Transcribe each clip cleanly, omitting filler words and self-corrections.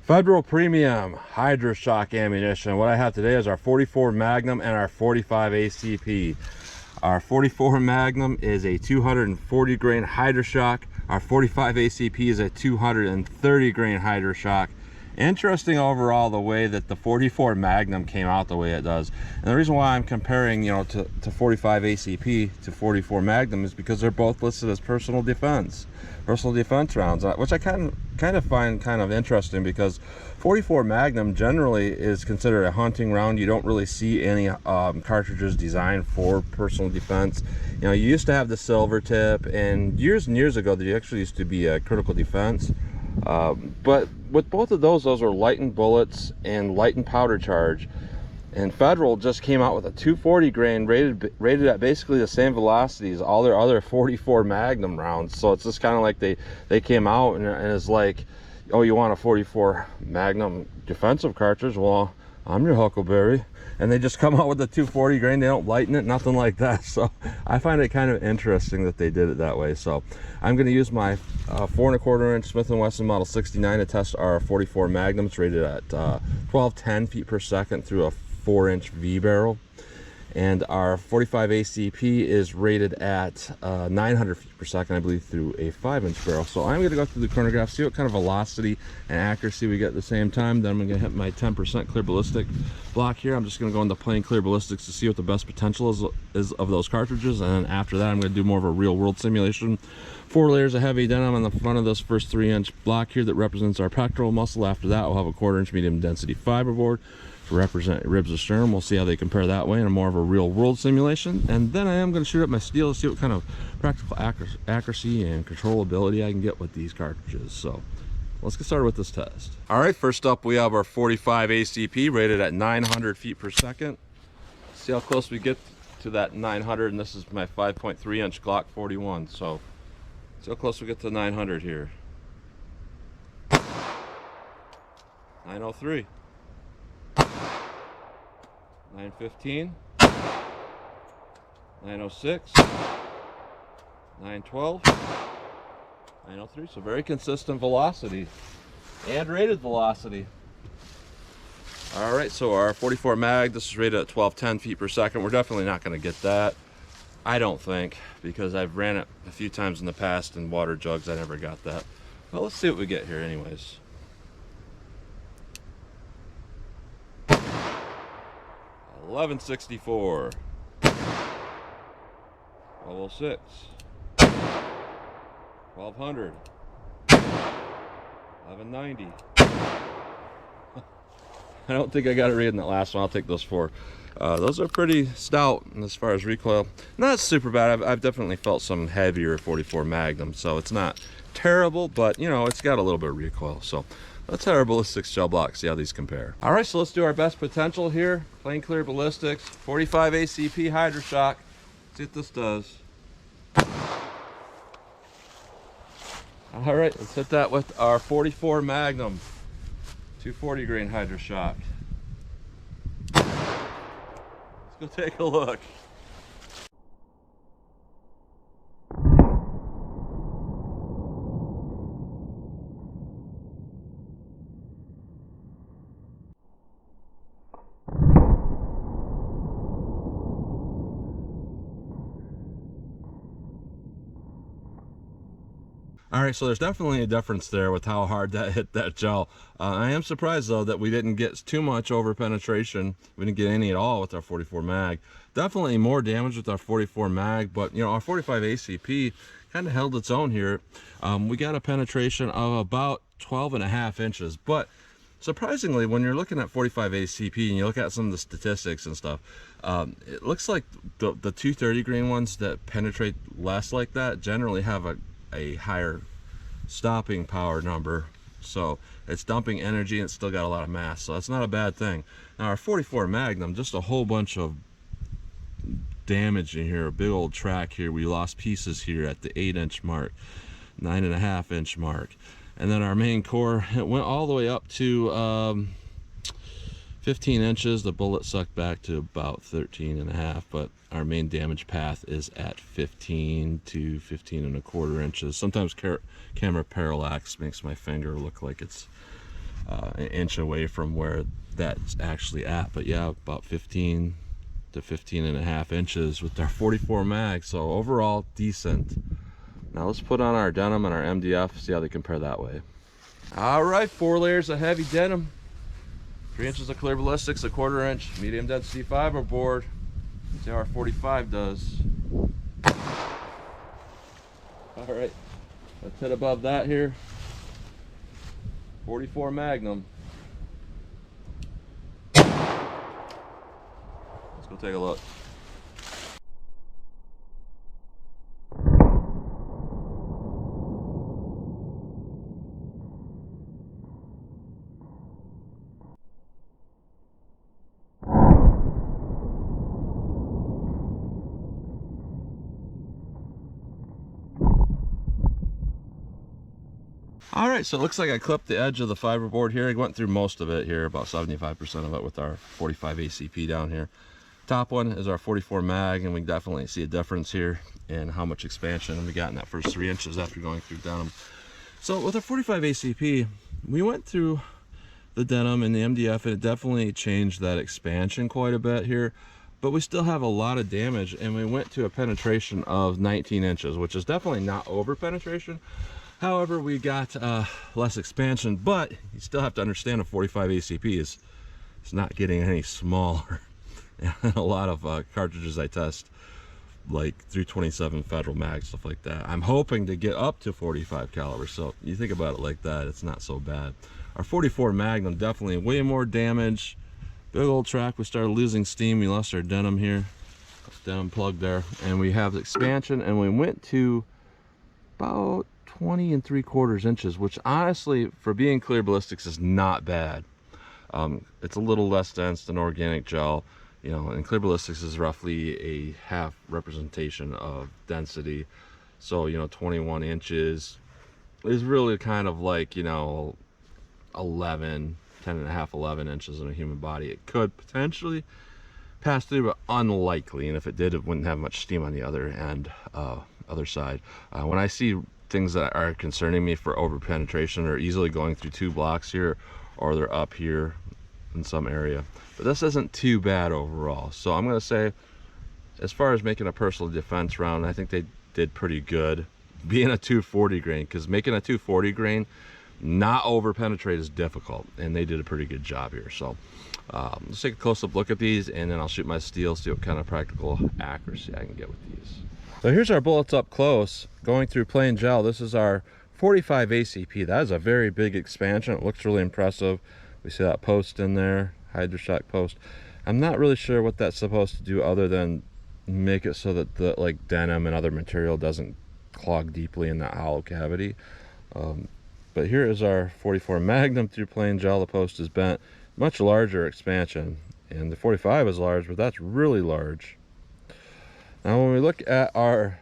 Federal Premium Hydrashok ammunition. What I have today is our 44 Magnum and our 45 ACP. Our 44 Magnum is a 240 grain Hydrashok. Our 45 ACP is a 230 grain Hydrashok. Interesting overall the way that the 44 Magnum came out the way it does. And the reason why I'm comparing, to 45 ACP to 44 Magnum is because they're both listed as personal defense rounds, which I kind of find kind of interesting, because 44 Magnum generally is considered a hunting round. You don't really see any cartridges designed for personal defense. You used to have the silver tip, and years ago there actually used to be a critical defense. But with both of those are lightened bullets and lightened powder charge. And Federal just came out with a 240 grain rated at basically the same velocity as all their other 44 Magnum rounds. So it's just kind of like they came out and it's like, oh, you want a 44 Magnum defensive cartridge? Well, I'm your Huckleberry. And they just come out with the 240 grain. They don't lighten it, nothing like that. So I find it kind of interesting that they did it that way. So I'm going to use my 4¼ inch Smith & Wesson Model 69 to test our 44 Magnums rated at 1210 feet per second through a 4-inch V barrel. And our 45 ACP is rated at 900 feet per second, I believe, through a 5-inch barrel. So I'm going to go through the chronograph, see what kind of velocity and accuracy we get at the same time. Then I'm going to hit my 10% clear ballistic block here. I'm just going to go into plain clear ballistics to see what the best potential is of those cartridges. And then after that, I'm going to do more of a real world simulation. 4 layers of heavy denim on the front of this first 3-inch block here that represents our pectoral muscle. After that, we'll have a 1/4 inch medium density fiberboard to represent ribs of sternum. We'll see how they compare that way in a more of a real world simulation. And then I am going to shoot up my steel to see what kind of practical accuracy and controllability I can get with these cartridges. So let's get started with this test. All right, first up we have our 45 ACP rated at 900 feet per second. See how close we get to that 900, and this is my 5.3 inch Glock 41. So see how close we get to 900 here. 903. 915, 906, 912, 903. So very consistent velocity and rated velocity. All right, so our 44 mag, this is rated at 1210 feet per second. We're definitely not going to get that, I don't think, because I've ran it a few times in the past in water jugs. I never got that. Well, let's see what we get here anyways. 1164, 1206, 1200, 1190. I don't think I got it read in that last one. I'll take those 4. Those are pretty stout as far as recoil. Not super bad. I've definitely felt some heavier 44 Magnum, so it's not terrible, but it's got a little bit of recoil. So let's hit our ballistics shell block, see how these compare. All right, so let's do our best potential here. Plain clear ballistics, 45 ACP Hydrashok. See what this does. All right, let's hit that with our 44 Magnum, 240 grain Hydrashok. Let's go take a look. All right, so there's definitely a difference there with how hard that hit that gel. I am surprised though that we didn't get too much over penetration. We didn't get any at all with our 44 mag. Definitely more damage with our 44 mag, but our 45 ACP kind of held its own here. We got a penetration of about 12.5 inches, but surprisingly, when you're looking at 45 ACP and you look at some of the statistics and stuff, it looks like the 230 grain ones that penetrate less like that generally have a higher stopping power number, so it's dumping energy and it's still got a lot of mass, so that's not a bad thing. Now our 44 Magnum, just a whole bunch of damage in here, a big old track here. We lost pieces here at the 8-inch mark, 9.5 inch mark, and then our main core, it went all the way up to 15 inches. The bullet sucked back to about 13.5, but our main damage path is at 15 to 15.25 inches. Sometimes camera parallax makes my finger look like it's an inch away from where that's actually at. But yeah, about 15 to 15.5 inches with our 44 mag. So overall decent. Now let's put on our denim and our MDF, see how they compare that way. All right, 4 layers of heavy denim, 3 inches of clear ballistics, a 1/4 inch medium density fiber board. See how our 45 does. All right, let's hit above that here. 44 Magnum. Let's go take a look. All right, so it looks like I clipped the edge of the fiberboard here. I went through most of it here, about 75% of it with our 45 ACP down here. Top one is our 44 mag, and we can definitely see a difference here in how much expansion we got in that first 3 inches after going through denim. So with our 45 ACP, we went through the denim and the MDF, and it definitely changed that expansion quite a bit here, but we still have a lot of damage, and we went to a penetration of 19 inches, which is definitely not over penetration. However, we got less expansion, but you still have to understand a 45 ACP is not getting any smaller. And a lot of cartridges I test, like 327 Federal mag, stuff like that, I'm hoping to get up to 45 caliber. So you think about it like that, it's not so bad. Our 44 Magnum, definitely way more damage. Big old track, we started losing steam, we lost our denim here. Denim plug there. And we have the expansion, and we went to about 20 3/4 inches, which honestly for being clear ballistics is not bad. It's a little less dense than organic gel, you know, and clear ballistics is roughly a half representation of density. So, you know, 21 inches is really kind of like, you know, 10.5, 11 inches in a human body. It could potentially pass through, but unlikely, and if it did, it wouldn't have much steam on the other end, other side. When I see things that are concerning me for over penetration are easily going through 2 blocks here, or they're up here in some area, but this isn't too bad overall. So I'm going to say, as far as making a personal defense round, I think they did pretty good being a 240 grain, because making a 240 grain not over penetrate is difficult, and they did a pretty good job here. So let's take a close-up look at these, and then I'll shoot my steel, see what kind of practical accuracy I can get with these. So here's our bullets up close going through plain gel. This is our 45 ACP. That is a very big expansion. It looks really impressive. We see that post in there, Hydrashok post. I'm not really sure what that's supposed to do other than make it so that the like denim and other material doesn't clog deeply in that hollow cavity. But here is our 44 Magnum through plain gel. The post is bent, much larger expansion, and the 45 is large, but that's really large. Now when we look at our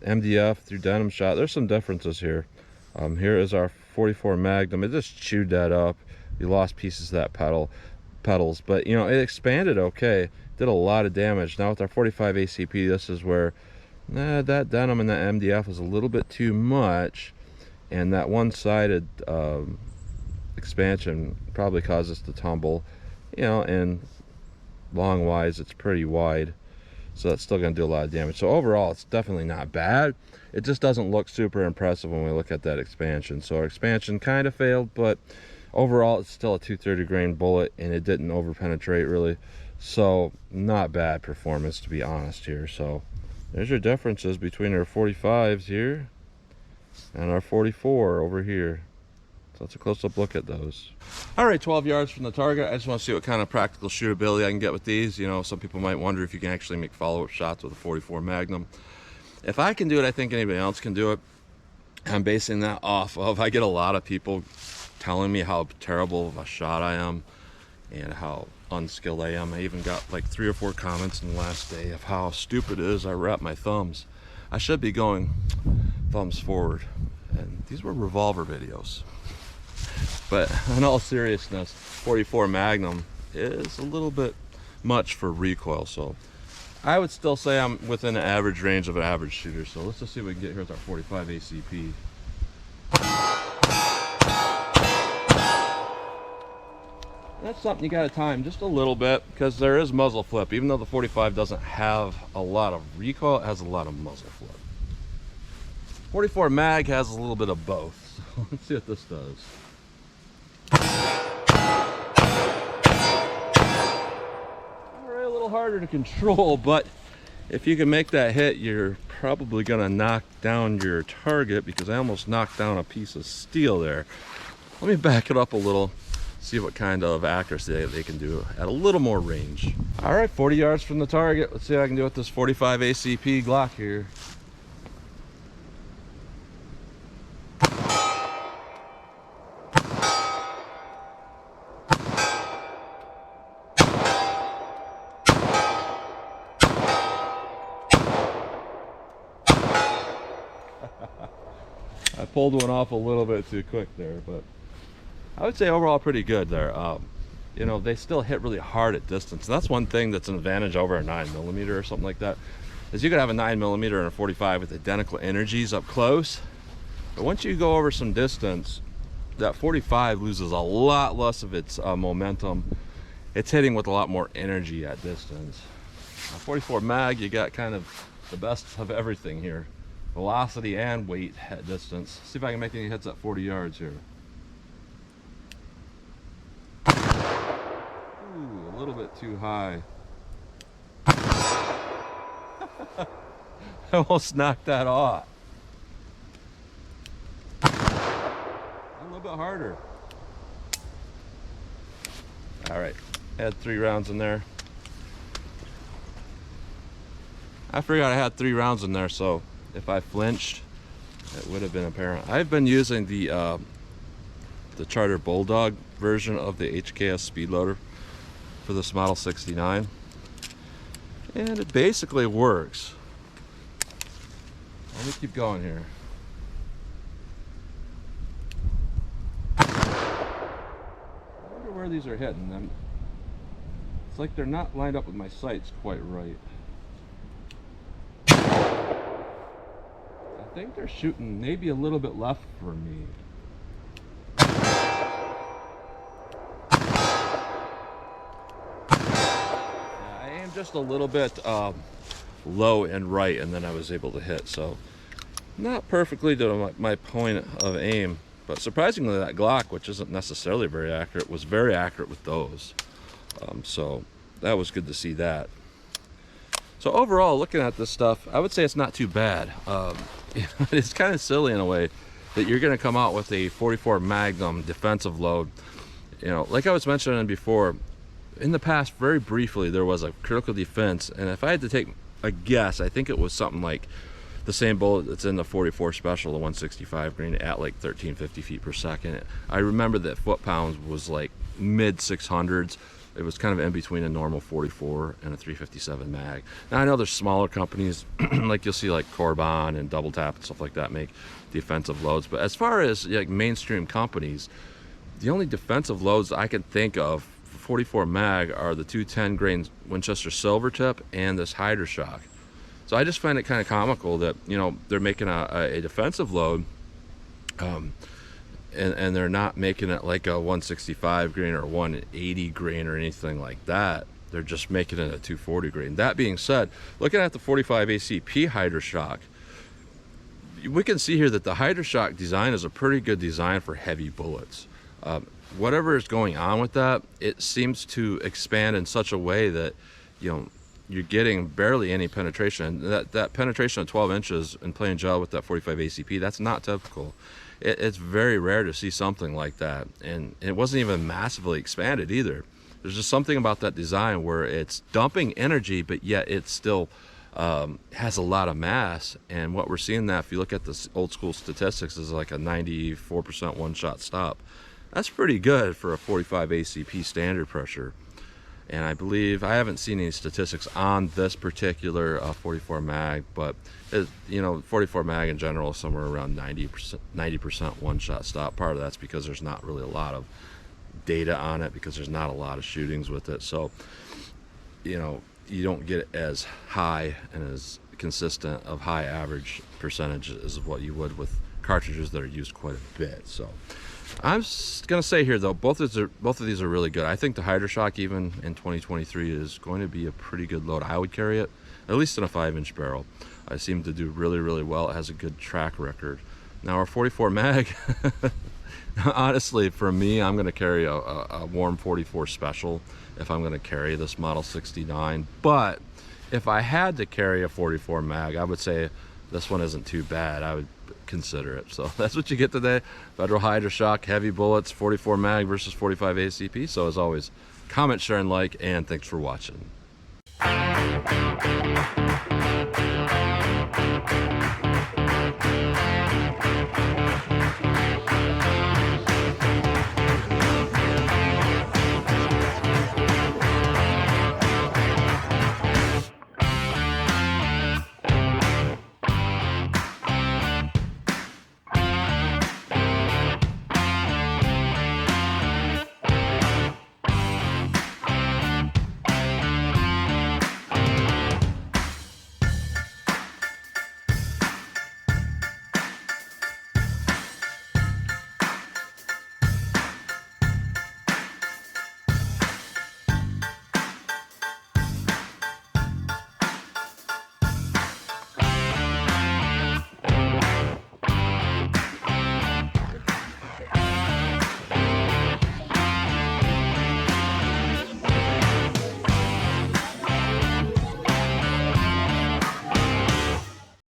MDF through denim shot, there's some differences here. Here is our 44 Magnum. It just chewed that up. We lost pieces of that petals, but you know, it expanded okay, did a lot of damage. Now with our 45 ACP, this is where that denim and that MDF was a little bit too much, and that one-sided expansion probably caused us to tumble, you know, and long wise it's pretty wide, so that's still going to do a lot of damage. So overall it's definitely not bad. It just doesn't look super impressive when we look at that expansion. So our expansion kind of failed, but overall it's still a 230 grain bullet, and it didn't over penetrate really, so not bad performance, to be honest here. So there's your differences between our 45s here and our 44 over here. So let's a close-up look at those. All right, 12 yards from the target. I just want to see what kind of practical shootability I can get with these. You know, some people might wonder if you can actually make follow-up shots with a 44 Magnum. If I can do it, I think anybody else can do it. I'm basing that off of, I get a lot of people telling me how terrible of a shot I am and how unskilled I am. I even got like 3 or 4 comments in the last day of how stupid it is I wrap my thumbs. I should be going thumbs forward, and these were revolver videos. But in all seriousness, 44 Magnum is a little bit much for recoil, so I would still say I'm within the average range of an average shooter. So let's just see what we can get here with our 45 ACP. That's something you got to time just a little bit, because there is muzzle flip. Even though the 45 doesn't have a lot of recoil, it has a lot of muzzle flip. 44 mag has a little bit of both. So let's see what this does. Alright, a little harder to control, but if you can make that hit, you're probably gonna knock down your target, because I almost knocked down a piece of steel there. Let me back it up a little, see what kind of accuracy they can do at a little more range. All right, 40 yards from the target. Let's see what I can do with this 45 ACP Glock here. I pulled one off a little bit too quick there, but I would say overall pretty good there. You know, they still hit really hard at distance. And that's one thing that's an advantage over a 9mm or something like that, is you could have a 9mm and a 45 with identical energies up close, but once you go over some distance, that 45 loses a lot less of its momentum. It's hitting with a lot more energy at distance. 44 mag, you got kind of the best of everything here. Velocity and weight at distance. See if I can make any hits at 40 yards here. Ooh, a little bit too high. I almost knocked that off. A little bit harder. All right, had 3 rounds in there. I forgot I had 3 rounds in there, so if I flinched, it would have been apparent. I've been using the Charter Bulldog version of the HKS speed loader for this Model 69, and it basically works. Let me keep going here. I wonder where these are hitting them. It's like they're not lined up with my sights quite right. I think they're shooting maybe a little bit left for me. Yeah, I aimed just a little bit low and right, and then I was able to hit. So not perfectly to my point of aim, but surprisingly that Glock, which isn't necessarily very accurate, was very accurate with those. So that was good to see that. So overall, looking at this stuff, I would say it's not too bad. It's kind of silly in a way that you're going to come out with a 44 Magnum defensive load. You know, like I was mentioning before, in the past, very briefly, there was a critical defense, and if I had to take a guess, I think it was something like the same bullet that's in the 44 Special, the 165 grain, at like 1350 feet per second. I remember that foot-pounds was like mid 600s. It was kind of in between a normal 44 and a 357 mag. Now I know there's smaller companies, like you'll see like Corbon and Double Tap and stuff like that make defensive loads. But as far as like mainstream companies, the only defensive loads I can think of for 44 mag are the 210 grain Winchester Silvertip and this Hydrashok. So I just find it kind of comical that, you know, they're making a defensive load, and they're not making it like a 165 grain or 180 grain or anything like that. They're just making it a 240 grain. That being said, looking at the 45 ACP Hydrashok, we can see here that the Hydrashok design is a pretty good design for heavy bullets. Whatever is going on with that, it seems to expand in such a way that, you know, you're getting barely any penetration. That penetration of 12 inches in plain gel with that 45 ACP, that's not typical. It's very rare to see something like that, and it wasn't even massively expanded either. There's just something about that design where it's dumping energy, but yet it still has a lot of mass. And what we're seeing, that if you look at the old school statistics, is like a 94% one-shot stop. That's pretty good for a 45 ACP standard pressure. And I believe, I haven't seen any statistics on this particular 44 mag, but you know, 44 mag in general is somewhere around 90% one-shot stop. Part of that's because there's not really a lot of data on it, because there's not a lot of shootings with it. So, you know, you don't get as high and as consistent of high average percentage as what you would with cartridges that are used quite a bit. So I'm gonna say here though, both of these are really good. I think the Hydrashok, even in 2023, is going to be a pretty good load. I would carry it, at least in a 5-inch barrel. I seem to do really well. It has a good track record. Now our 44 mag, honestly, for me, I'm gonna carry a warm 44 special if I'm gonna carry this Model 69. But if I had to carry a 44 mag, I would say this one isn't too bad. I would consider it. So that's what you get today. Federal Hydrashok, heavy bullets, 44 mag versus 45 ACP. So as always, comment, share, and like, and thanks for watching.